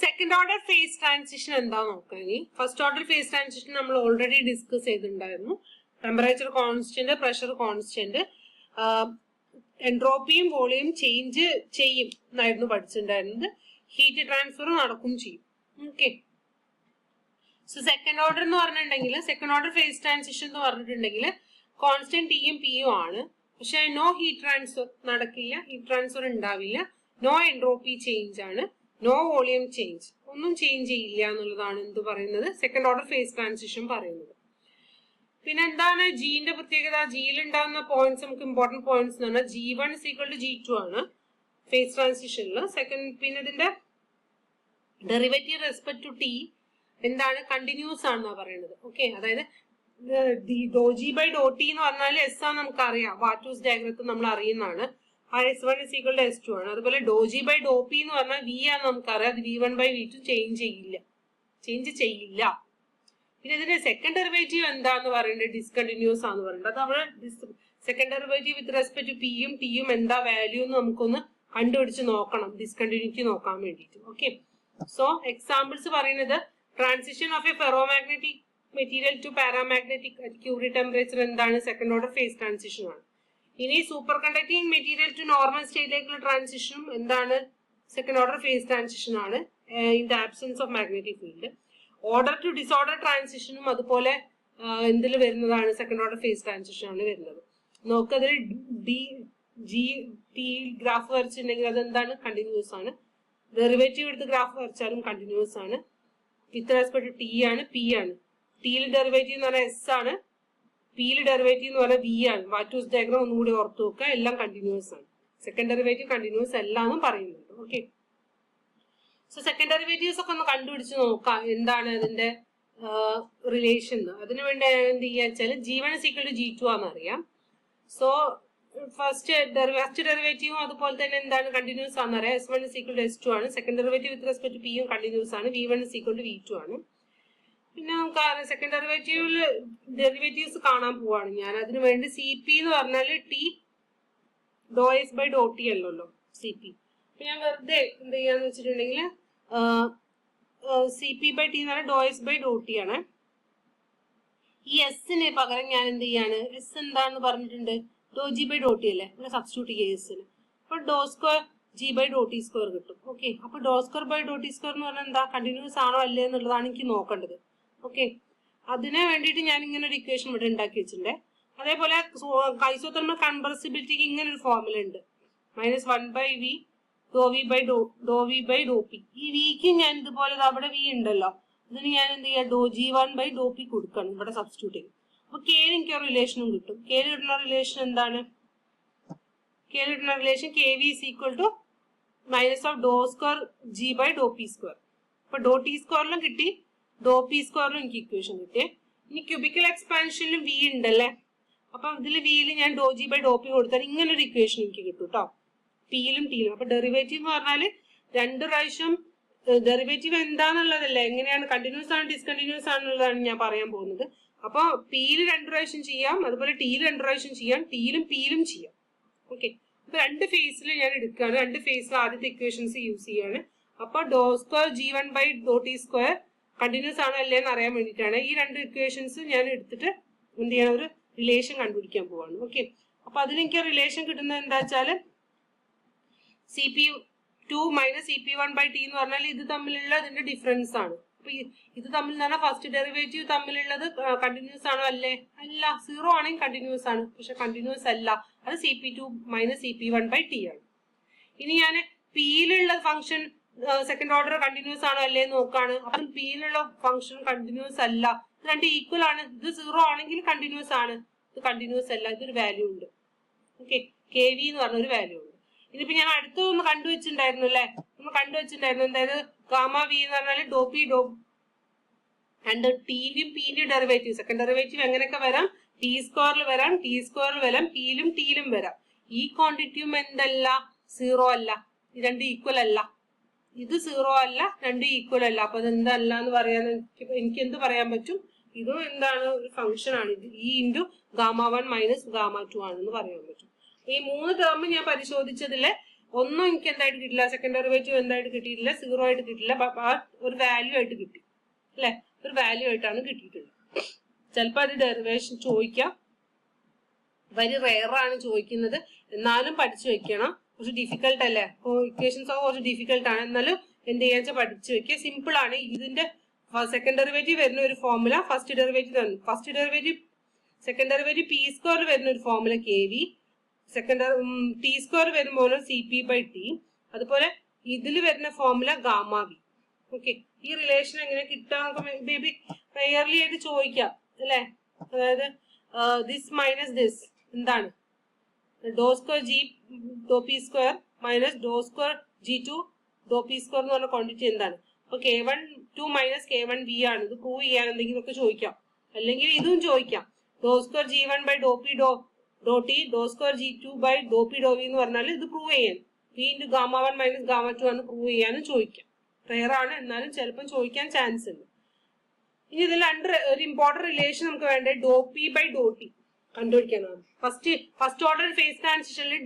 Second order phase transition എന്താ നോക്കാം. ഇനി ഫസ്റ്റ് ഓർഡർ ഫേസ് ട്രാൻസിഷൻ നമ്മൾ ഓൾറെഡി ഡിസ്കസ് ചെയ്തിട്ടുണ്ടായിരുന്നു. ടെമ്പറേച്ചർ കോൺസ്റ്റന്റ്, പ്രഷർ കോൺസ്റ്റന്റ്, എൻട്രോപ്പിയും വോളിയം ചേഞ്ച് ചെയ്യും എന്നായിരുന്നു പഠിച്ചിട്ടുണ്ടായിരുന്നത്. ഹീറ്റ് ട്രാൻസ്ഫർ നടക്കും ചെയ്യും. ഓക്കെ, സോ സെക്കൻഡ് ഓർഡർ എന്ന് പറഞ്ഞിട്ടുണ്ടെങ്കിൽ, സെക്കൻഡ് ഓർഡർ ഫേസ് ട്രാൻസിഷൻ എന്ന് പറഞ്ഞിട്ടുണ്ടെങ്കിൽ കോൺസ്റ്റന്റ് ടിയും പിയും ആണ്. പക്ഷെ നോ ഹീറ്റ് ട്രാൻസ്ഫർ നടക്കില്ല, ഹീറ്റ് ട്രാൻസ്ഫർ ഉണ്ടാവില്ല. നോ എൻട്രോപ്പി ചേഞ്ച് ആണ്, നോ വോളിയം ചേഞ്ച്, ഒന്നും ചേഞ്ച് ചെയ്യില്ല എന്നുള്ളതാണ് എന്ത് പറയുന്നത്, സെക്കൻഡ് ഓർഡർ ഫേസ് ട്രാൻസിഷൻ പറയുന്നത്. പിന്നെ എന്താണ് ജീന്റെ പ്രത്യേകത? ജിയിൽ ഉണ്ടാകുന്ന പോയിന്റ്സ് നമുക്ക് ഇമ്പോർട്ടന്റ് പോയിന്റ്സ് എന്ന് പറഞ്ഞാൽ G1 = G2 ആണ് ഫേസ് ട്രാൻസിഷനിൽ. സെക്കൻഡ്, പിന്നെ ഇതിന്റെ ഡെറിവേറ്റീവ് റെസ്പെക്ട് ടു ടി എന്താണ്, കണ്ടിന്യൂസ് ആണെന്നാ പറയുന്നത്. ഓക്കെ, അതായത് ∂G/∂T എന്ന് പറഞ്ഞാൽ എസ് ആണ് നമുക്കറിയാം, വാറ്റൂസ് ഡയഗ്രത്തിൽ നമ്മൾ അറിയുന്നതാണ്. ആ S1 = S2 ആണ്. അതുപോലെ ∂G/∂P എന്ന് പറഞ്ഞാൽ V ആണ് നമുക്കറിയാം, അത് V1/V2 ചേഞ്ച് ചെയ്യില്ല. പിന്നെ ഇതിന്റെ സെക്കൻഡ് ഡെറിവേറ്റീവ് എന്താന്ന് പറയുന്നത് ഡിസ്കണ്ടിന്യൂസ് ആണെന്ന് പറയുന്നത്. അത് അവിടെ second derivative with respect to പിയും ടിയും എന്താ വാല്യൂ എന്ന് നമുക്കൊന്ന് കണ്ടുപിടിച്ച് നോക്കണം, ഡിസ്കണ്ടിന്യൂറ്റി നോക്കാൻ വേണ്ടിയിട്ട്. ഓക്കെ, സോ എക്സാമ്പിൾസ് പറയുന്നത് transition of a ferromagnetic material to paramagnetic at Curie temperature എന്താണ്, സെക്കൻഡ് ഓർഡർ ഫേസ് ട്രാൻസിഷൻ ആണ്. ഇനി superconducting material to normal സ്റ്റേറ്റിലേക്കുള്ള ട്രാൻസിഷനും എന്താണ്, സെക്കൻഡ് ഓർഡർ ഫേസ് ട്രാൻസിഷൻ ആണ് in the absence of magnetic field. Order to disorder ട്രാൻസിഷനും അതുപോലെ എന്തിൽ വരുന്നതാണ്, സെക്കൻഡ് ഓർഡർ ഫേസ് ട്രാൻസിഷൻ ആണ് വരുന്നത്. നമുക്കതിൽ ടി ഗ്രാഫ് വരച്ചിട്ടുണ്ടെങ്കിൽ അതെന്താണ്, കണ്ടിന്യൂസ് ആണ്. ഡെറിവേറ്റീവ് എടുത്ത് ഗ്രാഫ് വരച്ചാലും കണ്ടിന്യൂസ് ആണ്. വിത്ത് റെസ്പെക്ട് ടി ആണ്, പി ആണ്. ടിയിൽ ഡെറിവേറ്റീവ് എന്ന് പറഞ്ഞാൽ എസ് ആണ്, പിയിൽ ഡെറിവേറ്റീവ് എന്ന് പറഞ്ഞാൽ വി ആണ്. വാറ്റൂസ് ഡയഗ്രാം ഒന്നും കൂടി ഓർത്ത് നോക്കുക, എല്ലാം കണ്ടിന്യൂസ് ആണ്. സെക്കൻഡ് ഡെറിവേറ്റീവ് കണ്ടിന്യൂസ് അല്ലാന്നും പറയുന്നുണ്ട്. ഓക്കെ, സോ സെക്കൻഡ് ഡെറിവേറ്റീവ്സ് ഒക്കെ ഒന്ന് കണ്ടുപിടിച്ച് നോക്കാം എന്താണ് അതിന്റെ റിലേഷൻ. അതിനുവേണ്ടി എന്ത് ചെയ്യാ വെച്ചാൽ G1 = G2 ആണെന്നറിയാം. സോ ഫസ്റ്റ് ഡെറിവേറ്റീവും അതുപോലെ തന്നെ എന്താണ്, കണ്ടിന്യൂസ് ആണെന്നറിയാം. S1 = S2 ആണ്. Second derivative with respect to പിയും കണ്ടിന്യൂസ് ആണ്. V1 = V2 ആണ്. പിന്നെ നമുക്ക് സെക്കൻഡ് ഡെറിവേറ്റീവ്സ് കാണാൻ പോവാണ് ഞാൻ. അതിനു വേണ്ടി CP എന്ന് പറഞ്ഞാൽ T ∂S/∂T അല്ലല്ലോ CP. ഞാൻ വെറുതെ എന്ത് ചെയ്യാന്ന് വെച്ചിട്ടുണ്ടെങ്കിൽ CP/T എന്ന് പറഞ്ഞാൽ ∂S/∂T ആണ്. ഈ എസിന് പകരം ഞാൻ എന്ത് ചെയ്യാണ്, എസ് എന്താന്ന് പറഞ്ഞിട്ടുണ്ട്, ∂G/∂T അല്ലേ, ഇവിടെ സബ്സ്റ്റിറ്റ്യൂട്ട് ചെയ്യുക എസിന്. അപ്പൊ ∂2G/∂T² കിട്ടും. ഓക്കെ, അപ്പൊ ∂2/∂T² എന്ന് പറഞ്ഞാൽ എന്താ, കണ്ടിന്യൂസ് ആണോ അല്ലേ എന്നുള്ളതാണ് എനിക്ക് നോക്കേണ്ടത്. ഓക്കെ, അതിന് വേണ്ടിയിട്ട് ഞാൻ ഇങ്ങനെ ഒരു ഇക്വേഷൻ ഇവിടെ ഉണ്ടാക്കി വെച്ചിട്ടുണ്ട്. അതേപോലെ ഐസോതെർമൽ കംപ്രസിബിലിറ്റിക്ക് ഇങ്ങനെ ഒരു ഫോർമുല ഉണ്ട്, -1/V ∂V/∂P. ഈ വിക്ക് ഞാൻ ഇതുപോലെ അവിടെ വി ഉണ്ടല്ലോ, ഇതിന് ഞാൻ എന്ത് ചെയ്യാം, ∂G1/∂P കൊടുക്കണം, ഇവിടെ സബ്സ്റ്റിറ്റ്യൂട്ട് ചെയ്യും. അപ്പൊ കെയിൽ എനിക്ക് ഒരു റിലേഷനും കിട്ടും. കെയിൽ കിട്ടുന്ന റിലേഷൻ എന്താണ്, കെയിൽ കിട്ടുന്ന റിലേഷൻ KV = -(-2G/∂P²). അപ്പൊ ∂T² കിട്ടി, ∂P² എനിക്ക് ഇക്വേഷൻ കിട്ടിയേ. ഇനി ക്യൂബിക്കൽ എക്സ്പാൻഷനിലും വി ഉണ്ടല്ലേ, അപ്പൊ ഇതിൽ വിയിൽ ഞാൻ ∂G/∂P കൊടുത്താൽ ഇങ്ങനെ ഒരു ഇക്വേഷൻ എനിക്ക് കിട്ടും കേട്ടോ, പിയിലും ടിയിലും. അപ്പൊ ഡെറിവേറ്റീവ് എന്ന് പറഞ്ഞാല് 2 പ്രാവശ്യം ഡെറിവേറ്റീവ് എന്താന്നുള്ളതല്ലേ, എങ്ങനെയാണ്, കണ്ടിന്യൂസ് ആണ് ഡിസ്കണ്ടിന്യൂസ് ആണെന്നുള്ളതാണ് ഞാൻ പറയാൻ പോകുന്നത്. അപ്പൊ പിയിൽ 2 പ്രാവശ്യം ചെയ്യാം, അതുപോലെ ടിയിൽ 2 പ്രാവശ്യം ചെയ്യാം, ടിയിലും പിയിലും ചെയ്യാം. ഓക്കെ, അപ്പൊ 2 ഫേസിൽ ഞാൻ എടുക്കുകയാണ്, 2 ഫേസിൽ ആദ്യത്തെ ഇക്വേഷൻസ് യൂസ് ചെയ്യാണ്. അപ്പൊ ∂2G1/∂T² കണ്ടിന്യൂസ് ആണോ അല്ലേ എന്ന് അറിയാൻ വേണ്ടിയിട്ടാണ് ഈ 2 ഇക്വേഷൻസ് ഞാൻ എടുത്തിട്ട് എന്ത് ചെയ്യണം, ഒരു റിലേഷൻ കണ്ടുപിടിക്കാൻ പോവാണ്. ഓക്കെ, അപ്പൊ അതിലെനിക്ക് റിലേഷൻ കിട്ടുന്നത് എന്താ വെച്ചാല് CP2 - CP1/T എന്ന് പറഞ്ഞാൽ ഇത് തമ്മിലുള്ള ഇതിന്റെ ഡിഫറൻസ് ആണ്. അപ്പൊ ഇത് തമ്മിൽ എന്ന് പറഞ്ഞാൽ ഫസ്റ്റ് ഡെറിവേറ്റീവ് തമ്മിലുള്ളത് കണ്ടിന്യൂസ് ആണോ അല്ലേ, അല്ല, 0 ആണെങ്കിൽ കണ്ടിന്യൂസ് ആണ്, പക്ഷെ കണ്ടിന്യൂസ് അല്ല, അത് CP2 - CP1/T ആണ്. ഇനി ഞാൻ പിയിലുള്ള ഫംഗ്ഷൻ സെക്കൻഡ് ഓർഡർ കണ്ടിന്യൂസ് ആണോ അല്ലേ നോക്കാണ്. അപ്പം പിയിലുള്ള ഫംഗ്ഷൻ കണ്ടിന്യൂസ് അല്ല, ഇത് 2 ഈക്വൽ ആണ്. ഇത് 0 ആണെങ്കിൽ കണ്ടിന്യൂസ് ആണ്, ഇത് കണ്ടിന്യൂസ് അല്ല, ഇതൊരു വാല്യൂ ഉണ്ട്. ഓക്കെ, KV എന്ന് പറഞ്ഞൊരു വാല്യൂ ഉണ്ട്. ഇതിപ്പോ ഞാൻ അടുത്തൊന്ന് കണ്ടുവച്ചിട്ടുണ്ടായിരുന്നു അല്ലെ, നമ്മൾ കണ്ടുവച്ചിട്ടുണ്ടായിരുന്നു, അതായത് Γ-V എന്ന് പറഞ്ഞാൽ ∂P ടിയിലും പിയിലും ഡെറിവേറ്റീവ്, സെക്കൻഡ് ഡെറിവേറ്റീവ് എങ്ങനെയൊക്കെ വരാം, T² വരാം, T² വരാം, പിയിലും ടിയിലും വരാം. ഈ ക്വാണ്ടിറ്റിയും എന്തല്ല, 0 അല്ല, 2 ഈക്വൽ അല്ല, ഇത് 0 അല്ല, 2 ഈക്വൽ അല്ല. അപ്പൊ അതെന്തല്ല എന്ന് പറയാൻ എനിക്ക് എന്ത് പറയാൻ പറ്റും, ഇതും എന്താണ്, ഒരു ഫംഗ്ഷൻ ആണ്, ഇത് E × Γ1 - Γ2 ആണെന്ന് പറയാൻ പറ്റും. ഈ 3 ടേം ഞാൻ പരിശോധിച്ചതില് ഒന്നും എനിക്ക് എന്തായിട്ട് കിട്ടില്ല, സെക്കൻഡ് ഡെറിവേറ്റീവ് എന്തായിട്ട് കിട്ടിയിട്ടില്ല, 0 ആയിട്ട് കിട്ടില്ല, ഒരു വാല്യൂ ആയിട്ട് കിട്ടി അല്ലെ, ഒരു വാല്യൂ ആയിട്ടാണ് കിട്ടിയിട്ടുള്ളത്. ചിലപ്പോൾ അത് ഡെറിവേഷൻ ചോദിക്കാം, വെരി റെയർ ആണ് ചോദിക്കുന്നത്, എന്നാലും പഠിച്ചു വെക്കണം. കുറച്ച് ഡിഫിക്കൽട്ട് അല്ലേ, ഇക്വേഷൻസ് ഒക്കെ കുറച്ച് ഡിഫിക്കൽട്ട് ആണ്, എന്നാലും എന്ത് ചെയ്യാന്ന് വെച്ചാൽ പഠിച്ചു വെക്കുക. സിമ്പിൾ ആണ്. ഇതിന്റെ സെക്കൻഡ് ഡെറിവേറ്റീവ് വരുന്ന ഒരു formula, first derivative second derivative P square വരുന്ന ഒരു formula KV, second T square വരുമ്പോൾ CP/T, അതുപോലെ ഇതിൽ വരുന്ന ഫോർമുല ഗാമ വി. ഓക്കെ, ഈ റിലേഷൻ എങ്ങനെ കിട്ടാൻ ബേബി റെയർലി ആയിട്ട് ചോദിക്കാം അല്ലെ. അതായത് ദിസ് മൈനസ് ദിസ് എന്താണ്, ഡോ സ്ക്വയർ G ഡോ പി സ്ക്വയർ മൈനസ് ഡോ സ്ക്വയർ G2 ഡോ പി സ്ക്വയർ എന്ന് പറഞ്ഞ ക്വാണ്ടിറ്റി എന്താണ്. അപ്പൊ K12 മൈനസ് K1V ആണ്. ഇത് പ്രൂവ് ചെയ്യാൻ എന്തെങ്കിലും ഒക്കെ ചോദിക്കാം, അല്ലെങ്കിൽ ഇതും ചോദിക്കാം. ഡോ സ്ക്വയർ G1 ഡോ പി ഡോ ടി ഡോ സ്ക്വയർ G2 ഡോ പി ഡോ വി എന്ന് പറഞ്ഞാൽ ഇത് പ്രൂവ് ചെയ്യാൻ V × Γ1 മൈനസ് Γ2 ആണ് പ്രൂവ് ചെയ്യാനും ചോദിക്കാം. റെയർ ആണ്, എന്നാലും ചിലപ്പം ചോദിക്കാൻ ചാൻസ് ഉണ്ട്. ഇനി ഇതിൽ ഒരു ഇമ്പോർട്ടന്റ് റിലേഷൻ നമുക്ക് വേണ്ടത് ഡോ പി ഡോ ടി കണ്ടുപിടിക്കാനാണ്. ഫസ്റ്റ് ഓർഡർ ഫേസ് ട്രാൻസിഷനിൽ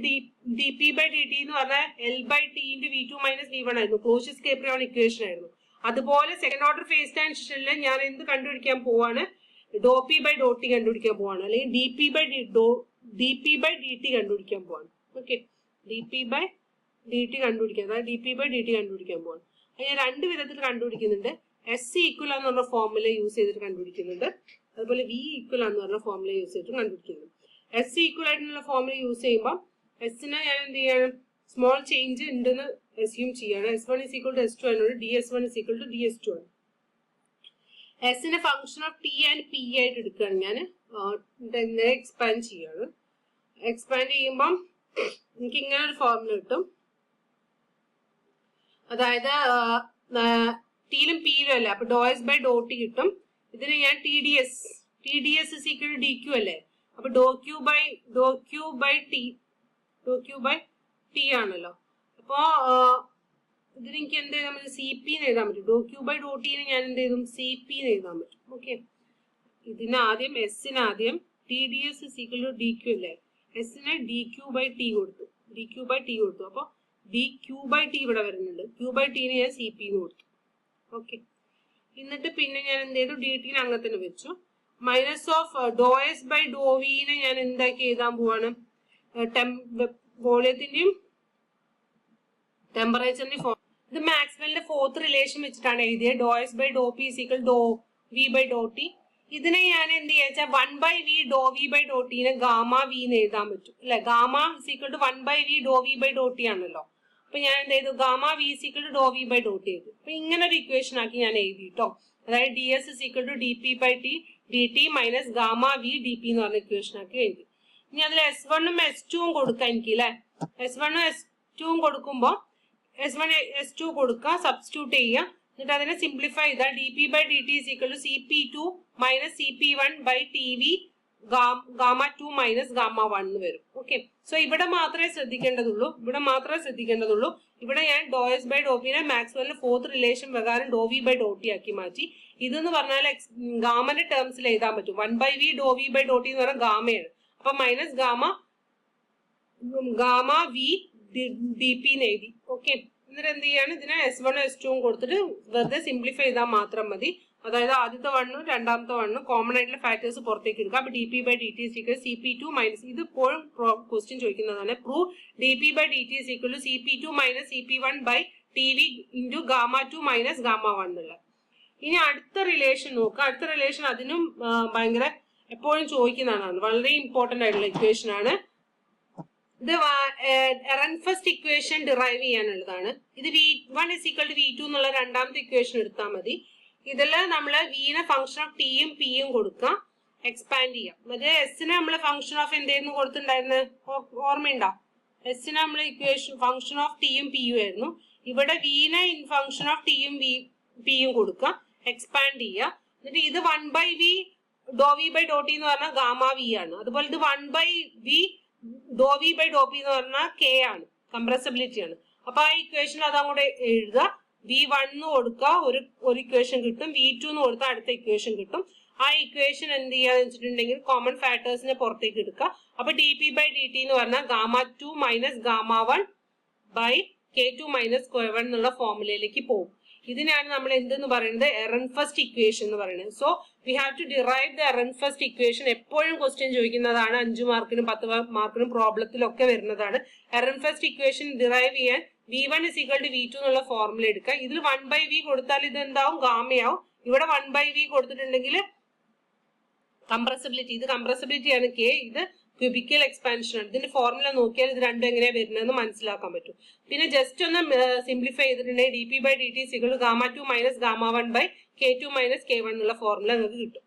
dp/dt എന്ന് പറഞ്ഞാൽ L/T × V2 മൈനസ് V1 ആയിരുന്നു, ക്ലോഷ്യസ് കേപ്രിയോൺ ഇക്വേഷൻ ആയിരുന്നു. അതുപോലെ സെക്കൻഡ് ഓർഡർ ഫേസ് ട്രാൻസിഷനിൽ ഞാൻ എന്ത് കണ്ടുപിടിക്കാൻ പോവാണ്, ഡോ പി ഡോ ടി കണ്ടുപിടിക്കാൻ പോവാണ്, അല്ലെങ്കിൽ dp/dt കണ്ടുപിടിക്കാൻ പോവാണ്. ഓക്കെ, dp/dt കണ്ടുപിടിക്കാൻ, അതായത് dp/dt കണ്ടുപിടിക്കാൻ പോവാണ്. അത് ഞാൻ രണ്ട് വിധത്തിൽ കണ്ടുപിടിക്കുന്നുണ്ട്. S ഈക്വൽ എന്ന് പറഞ്ഞ ഫോർമുല യൂസ് ചെയ്തിട്ട് കണ്ടുപിടിക്കുന്നുണ്ട്, അതുപോലെ V ഈക്വൽ എന്ന് പറഞ്ഞ ഫോർമുല യൂസ് ചെയ്തിട്ട് കണ്ടുപിടിക്കുന്നുണ്ട്. S ഈക്വൽ ആയിട്ടുള്ള ഫോർമുല യൂസ് ചെയ്യുമ്പോൾ എസിനെ ഞാൻ എന്ത് ചെയ്യണം, സ്മോൾ ചേഞ്ച് ഉണ്ടെന്ന് അസ്യൂം ചെയ്യാണ്. S1 = S2 ആണ്, ds1 = ds2 ആണ്. എസിനെ function of T and P ആയിട്ട് എടുക്കുകയാണ് ഞാൻ. എക്സ്പാൻഡ് ചെയ്യാണ്. എക്സ്പാൻഡ് ചെയ്യുമ്പം എനിക്ക് ഇങ്ങനെ ഒരു ഫോർമുല കിട്ടും. അതായത് ടിയിലും പിയിലും അല്ലേ, അപ്പൊ ഡോ എസ് ബൈ ഡോ ടി കിട്ടും. ഇതിന് ഞാൻ ടി ഡി എസ് = dq അല്ലേ, അപ്പൊ ഡോ ക്യൂ ബൈ ടി ആണല്ലോ. അപ്പോ ഇതിന് എനിക്ക് എന്ത് എഴുതാൻ പറ്റും, CP എന്ന് എഴുതാൻ പറ്റും. ഡോ ക്യൂ ബൈ ഡോ ടീനെ ഞാൻ എന്ത് ചെയ്തും, CP എന്ന് എഴുതാൻ പറ്റും. ഓക്കെ, ഇതിനാദ്യം എസിനാദ്യം TDS = dq അല്ലേ, എസിനെ dq/t കൊടുത്തു, അപ്പൊ dq/t ഇവിടെ വരുന്നുണ്ട്, q/t നെ ഞാൻ CP എന്ന് കൊടുത്തു. ഓക്കെ, എന്നിട്ട് പിന്നെ ഞാൻ എന്ത് ചെയ്തു, dt നെ അങ്ങനെ തന്നെ വെച്ചു. മൈനസ് ഓഫ് ഡോ എസ് ബൈ ഡോ വിനെ ഞാൻ എന്താക്കി എഴുതാൻ പോവാണ്, വോളിയത്തിന്റെയും ടെമ്പറേച്ചറിന്റെയും ഫോം. ഇത് മാക്സ്വെല്ലിന്റെ ഫോർത്ത് റിലേഷൻ വെച്ചിട്ടാണ് എഴുതിയത്. Do S by Dr P = do V by Dr T. ഇതിനെ ഞാൻ എന്ത് ചെയ്യാ, 1/v Dr V by do ടിനെ ഗാമ വി എന്ന് എഴുതാൻ പറ്റും അല്ലെ. Gamma = 1/v Dr V by Dr T ആണല്ലോ. അപ്പൊ ഞാൻ എന്ത് ചെയ്തു, gamma V = do V by Dr T ചെയ്തു. അപ്പൊ ഇങ്ങനെ ഒരു ഇക്വേഷൻ ആക്കി ഞാൻ എഴുതി കേട്ടോ. അതായത് ds = dp/t dt minus gamma V dp എന്ന് പറഞ്ഞ ഇക്വേഷൻ ആക്കി എഴുതി. ഇനി അതിൽ S1 ഉം S2 ഉം കൊടുക്കാം എനിക്ക് അല്ലെ. S1 ഉം S2 ഉം കൊടുക്കുമ്പോ S1 S2 കൊടുക്കുക, സബ്സ്റ്റിറ്റ്യൂട്ട് ചെയ്യുക, എന്നിട്ട് അതിനെ സിംപ്ലിഫൈ ചെയ്താൽ dp/dt = CP2 minus CP1/TV Γ2 minus Γ1 എന്ന് വരും. ഓക്കെ, സോ ഇവിടെ മാത്രമേ ശ്രദ്ധിക്കേണ്ടതുള്ളൂ. ഇവിടെ ഞാൻ ഡോ എസ് ബൈ ഡോ പിനെ മാക്സ്വെല്ലിന്റെ ഫോർത്ത് റിലേഷൻ പ്രകാരം ഡോ വി ബൈ ഡോ ടി ആക്കി മാറ്റി. ഇതെന്ന് പറഞ്ഞാൽ ഗാമന്റെ ടേംസിൽ എഴുതാൻ പറ്റും. 1/v Dr V by Dr T എന്ന് പറഞ്ഞാൽ ഗാമയാണ്. അപ്പൊ മൈനസ് ഗാമ വി dp എന്ന് എഴുതി. ഓക്കെ, എന്നിട്ട് എന്ത് ചെയ്യാണ്, ഇതിനെ S1 S2 കൊടുത്തിട്ട് വെറുതെ സിംപ്ലിഫൈ ചെയ്താൽ മാത്രം മതി. അതായത് ആദ്യത്തെ വണ്ണും രണ്ടാമത്തെ വണ്ണും കോമൺ ആയിട്ടുള്ള ഫാക്ടേഴ്സ് പുറത്തേക്ക് എടുക്കുക. അപ്പൊ dp/dt = CP2 മൈനസ്, ഇത് ഇപ്പോഴും ക്വസ്റ്റ്യൻ ചോദിക്കുന്നതാണ്, prove dp/dt = CP2 minus CP1/TV × Γ2 minus Γ1 എന്നുള്ള. ഇനി അടുത്ത റിലേഷൻ നോക്കുക. അടുത്ത റിലേഷൻ അതിനും ഭയങ്കര എപ്പോഴും ചോദിക്കുന്നതാണ്, വളരെ ഇമ്പോർട്ടന്റ് ആയിട്ടുള്ള ഇക്വേഷൻ ആണ്. ഇത് എറൻഫസ്റ്റ് ഇക്വേഷൻ ഡിറൈവ് ചെയ്യാനുള്ളതാണ്. ഇത് V1 = V2 എന്നുള്ള രണ്ടാമത്തെ ഇക്വേഷൻ എടുത്താൽ മതി. ഇതില് നമ്മള് വിനെ ഫംഗ്ഷൻ ഓഫ് ടിയും പിയും കൊടുക്കാം, എക്സ്പാൻഡ് ചെയ്യാം. മറ്റേ എസിനെ നമ്മള് ഫംഗ്ഷൻ ഓഫ് എന്തായിരുന്നു കൊടുത്തിട്ടുണ്ടായിരുന്നത്, ഓർമ്മയുണ്ടോ? എസിനെ നമ്മള് ഇക്വേഷൻ ഫംഗ്ഷൻ ഓഫ് ടിയും പിയും ആയിരുന്നു. ഇവിടെ വിനെ ഫംഗ്ഷൻ ഓഫ് ടിയും പിയും കൊടുക്കാം, എക്സ്പാൻഡ് ചെയ്യുക. എന്നിട്ട് ഇത് 1/v Dr V by Dr T എന്ന് പറഞ്ഞാൽ ഗാമ വി ആണ്. അതുപോലെ ഇത് 1/v Dr V by Dr P എന്ന് പറഞ്ഞാൽ K ആണ്, കംപ്രസിബിലിറ്റി ആണ്. അപ്പൊ ആ ഇക്വേഷൻ അത് അങ്ങോട്ട് എഴുതുക. V1 കൊടുക്കുക, ഒരു ഇക്വേഷൻ കിട്ടും. V2 കൊടുത്താൽ അടുത്ത ഇക്വേഷൻ കിട്ടും. ആ ഇക്വേഷൻ എന്ത് ചെയ്യാന്ന് വെച്ചിട്ടുണ്ടെങ്കിൽ കോമൺ ഫാക്ടേഴ്സിനെ പുറത്തേക്ക് എടുക്കുക. അപ്പൊ dp/dt എന്ന് പറഞ്ഞാൽ Γ2 minus Γ1 by K2 minus K1 എന്നുള്ള ഫോർമുലയിലേക്ക് പോകും. ഇതിനാണ് നമ്മൾ എന്തെന്ന് പറയുന്നത്, എറൻഫസ്റ്റ് ഇക്വേഷൻ എന്ന് പറയുന്നത്. So we have to derive the Ehrenfest equation. എപ്പോഴും ക്വസ്റ്റ്യൻ ചോദിക്കുന്നതാണ്, 5 മാർക്കിനും 10 മാർക്കിനും പ്രോബ്ലത്തിലൊക്കെ വരുന്നതാണ്. എറൻഫസ്റ്റ് ഇക്വേഷൻ ഡിറൈവ് ചെയ്യാൻ V1 = V2 എന്നുള്ള ഫോർമുല എടുക്കുക. ഇതിൽ 1/V കൊടുത്താൽ ഇത് എന്താവും, ഗാമയാവും. ഇവിടെ 1/V കൊടുത്തിട്ടുണ്ടെങ്കിൽ കംപ്രസിബിലിറ്റി, ഇത് കംപ്രസിബിലിറ്റി ആണ് K, ഇത് ക്യൂബിക്കൽ എക്സ്പാൻഷൻ ആണ്. ഇതിന്റെ ഫോർമുല നോക്കിയാൽ ഇത് രണ്ടും എങ്ങനെയാ വരുന്നതെന്ന് മനസ്സിലാക്കാൻ പറ്റും. പിന്നെ ജസ്റ്റ് ഒന്ന് സിംപ്ലിഫൈ ചെയ്തിട്ടുണ്ടെങ്കിൽ dp/dt = Γ2 - Γ1 K2 - K1 എന്നുള്ള ഫോർമുല നിങ്ങൾക്ക് കിട്ടും.